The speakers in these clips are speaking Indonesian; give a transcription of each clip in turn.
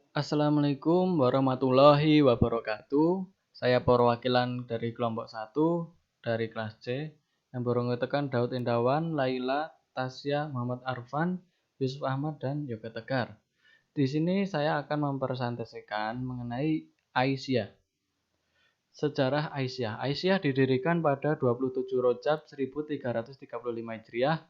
Assalamualaikum warahmatullahi wabarakatuh. Saya perwakilan dari kelompok 1 dari kelas C yang beranggotakan Daud Indawan, Laila, Tasya, Muhammad Arfan, Yusuf Ahmad, dan Yoga Tegar. Di sini saya akan mempresentasikan mengenai Aisyah. Sejarah Aisyah. Aisyah didirikan pada 27 Rajab 1335 Hijriah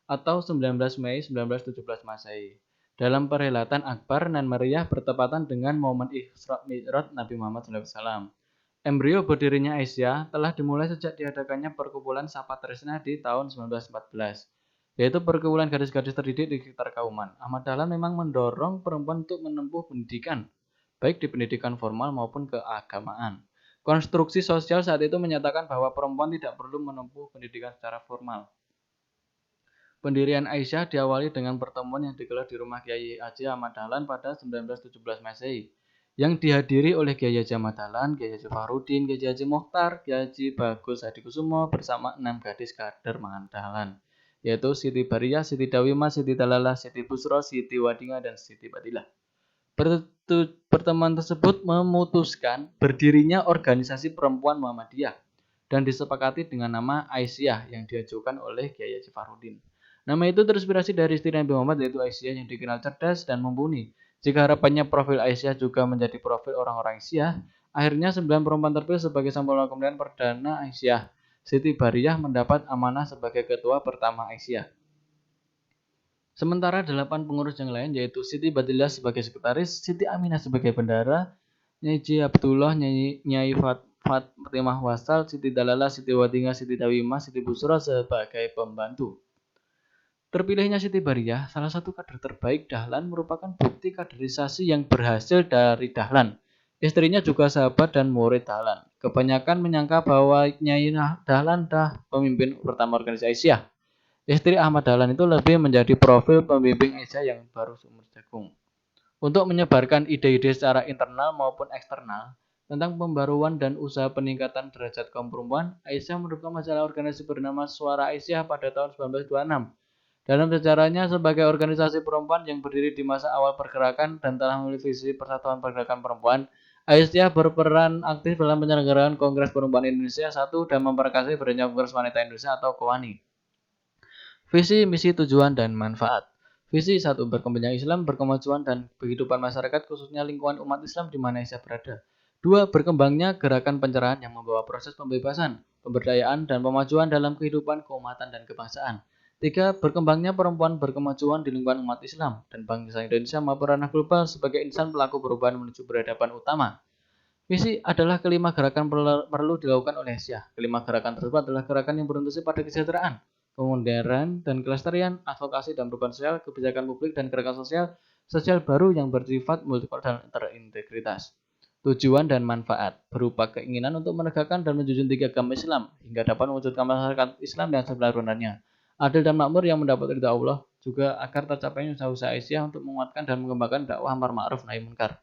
atau 19 Mei 1917 Masehi. Dalam perhelatan Akbar nan meriah bertepatan dengan momen Isra Mi'raj Nabi Muhammad SAW. Embrio berdirinya Aisyah telah dimulai sejak diadakannya perkumpulan Sapa Tresna di tahun 1914, yaitu perkumpulan gadis-gadis terdidik di sekitar Kauman. Ahmad Dahlan memang mendorong perempuan untuk menempuh pendidikan, baik di pendidikan formal maupun keagamaan. Konstruksi sosial saat itu menyatakan bahwa perempuan tidak perlu menempuh pendidikan secara formal. Pendirian Aisyah diawali dengan pertemuan yang digelar di rumah Kiai Haji Ahmad Dahlan pada 1917 Masehi, yang dihadiri oleh Kiai Haji Ahmad Dahlan, Kiai Haji Fahrudin, Kiai Haji Mokhtar, Kiai Haji Bagus Hadikusumo bersama 6 gadis kader Ahmad Dahlan, yaitu Siti Bariyah, Siti Dawimah, Siti Dalalah, Siti Busro, Siti Wadinga, dan Siti Badilah. Pertemuan tersebut memutuskan berdirinya organisasi perempuan Muhammadiyah dan disepakati dengan nama Aisyah yang diajukan oleh Kiai Haji Fahrudin. Nama itu terinspirasi dari istri Nabi Muhammad yaitu Aisyah yang dikenal cerdas dan mumpuni. Jika harapannya profil Aisyah juga menjadi profil orang-orang Aisyah, akhirnya 9 perempuan terpilih sebagai sampel kemudian perdana Aisyah. Siti Bariyah mendapat amanah sebagai ketua pertama Aisyah. Sementara 8 pengurus yang lain yaitu Siti Badilah sebagai sekretaris, Siti Aminah sebagai bendahara, Nyai Ji Abdullah, Nyai Fatimah Wasal, Siti Dalalah, Siti Wadinga, Siti Dawimah, Siti Busro sebagai pembantu. Terpilihnya Siti Bariyah, salah satu kader terbaik Dahlan, merupakan bukti kaderisasi yang berhasil dari Dahlan. Istrinya juga sahabat dan murid Dahlan. Kebanyakan menyangka bahwa Nyai Dahlan dah pemimpin pertama organisasi Aisyah. Istri Ahmad Dahlan itu lebih menjadi profil pembimbing Aisyah yang baru seumur jagung. Untuk menyebarkan ide-ide secara internal maupun eksternal tentang pembaruan dan usaha peningkatan derajat kaum perempuan, Aisyah mendukung majalah organisasi bernama Suara Aisyah pada tahun 1926. Dalam sejarahnya sebagai organisasi perempuan yang berdiri di masa awal pergerakan dan telah memiliki visi Persatuan Pergerakan Perempuan, Aisyah berperan aktif dalam penyelenggaraan Kongres Perempuan Indonesia I dan memperkasih berdirinya Kongres Wanita Indonesia atau KOWANI. Visi, misi, tujuan, dan manfaat. Visi 1. Berkembangnya Islam, berkemajuan dan kehidupan masyarakat khususnya lingkungan umat Islam di mana Aisyah berada. 2. Berkembangnya gerakan pencerahan yang membawa proses pembebasan, pemberdayaan, dan pemajuan dalam kehidupan keumatan dan kebangsaan. 3. Berkembangnya perempuan berkemajuan di lingkungan umat Islam dan bangsa Indonesia maupun ranah global sebagai insan pelaku perubahan menuju peradaban utama. Visi adalah kelima gerakan perlu dilakukan oleh Aisyah. Kelima gerakan tersebut adalah gerakan yang berorientasi pada kesejahteraan, kemodernan dan kelestarian, advokasi dan perubahan sosial, kebijakan publik dan gerakan sosial baru yang bersifat multikultural dan terintegritas. Tujuan dan manfaat berupa keinginan untuk menegakkan dan menjunjung tinggi agama Islam hingga dapat mewujudkan masyarakat Islam yang sebenarnya adil dan makmur yang mendapat ridha Allah, juga agar tercapainya usaha-usaha Aisyah untuk menguatkan dan mengembangkan dakwah amar ma'ruf nahi munkar.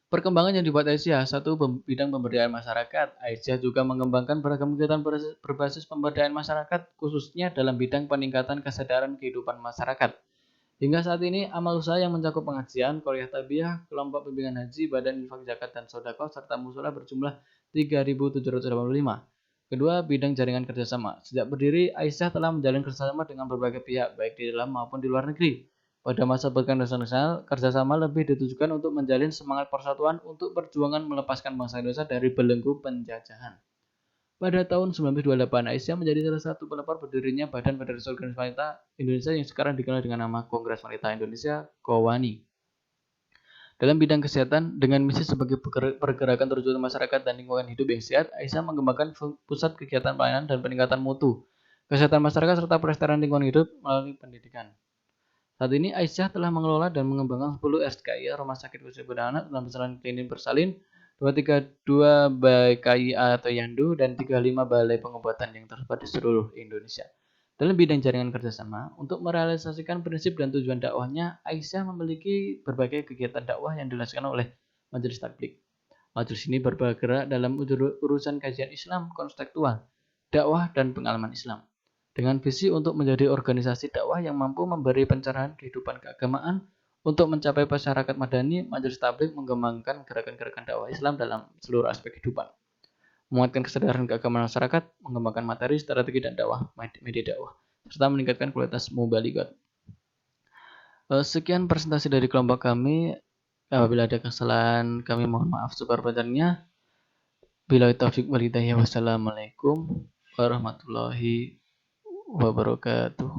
Perkembangan yang dibuat Aisyah. 1. Bidang pemberdayaan masyarakat. Aisyah juga mengembangkan beragam kegiatan berbasis pemberdayaan masyarakat, khususnya dalam bidang peningkatan kesadaran kehidupan masyarakat. Hingga saat ini, amal usaha yang mencakup pengajian, kuliah tarbiyah, kelompok bimbingan haji, badan infak zakat dan sedekah, serta musyawarah berjumlah 3.785. Kedua, bidang jaringan kerjasama. Sejak berdiri, Aisyah telah menjalin kerjasama dengan berbagai pihak, baik di dalam maupun di luar negeri. Pada masa berkenan nasional, kerjasama lebih ditujukan untuk menjalin semangat persatuan untuk perjuangan melepaskan bangsa Indonesia dari belenggu penjajahan. Pada tahun 1928, Aisyah menjadi salah satu pelopor berdirinya Badan Federasi Organisasi Wanita Indonesia yang sekarang dikenal dengan nama Kongres Wanita Indonesia (KOWANI). Dalam bidang kesehatan, dengan misi sebagai pergerakan terwujudnya masyarakat dan lingkungan hidup yang sehat, Aisyah mengembangkan pusat kegiatan pelayanan dan peningkatan mutu kesehatan masyarakat serta pelestarian lingkungan hidup melalui pendidikan. Saat ini Aisyah telah mengelola dan mengembangkan 10 RSKIA Rumah Sakit Khusus Ibu dan Anak dalam besaran klinik bersalin, 232 BKIA atau Yandu, dan 35 balai pengobatan yang tersebar di seluruh Indonesia. Dalam bidang jaringan kerjasama, untuk merealisasikan prinsip dan tujuan dakwahnya, Aisyah memiliki berbagai kegiatan dakwah yang dilaksanakan oleh Majelis Tabligh. Majelis ini bergerak dalam urusan kajian Islam konseptual, dakwah, dan pengalaman Islam, dengan visi untuk menjadi organisasi dakwah yang mampu memberi pencerahan kehidupan keagamaan Untuk mencapai masyarakat madani, Majelis Tabligh mengembangkan gerakan-gerakan dakwah Islam dalam seluruh aspek kehidupan, menguatkan kesadaran keagamaan masyarakat, mengembangkan materi, strategi, dan dakwah media dakwah, serta meningkatkan kualitas mubalighah. Sekian presentasi dari kelompok kami. Apabila ada kesalahan, kami mohon maaf sebanyak-banyaknya. Billahi taufiq wal hidayah. Wassalamualaikum warahmatullahi wabarakatuh.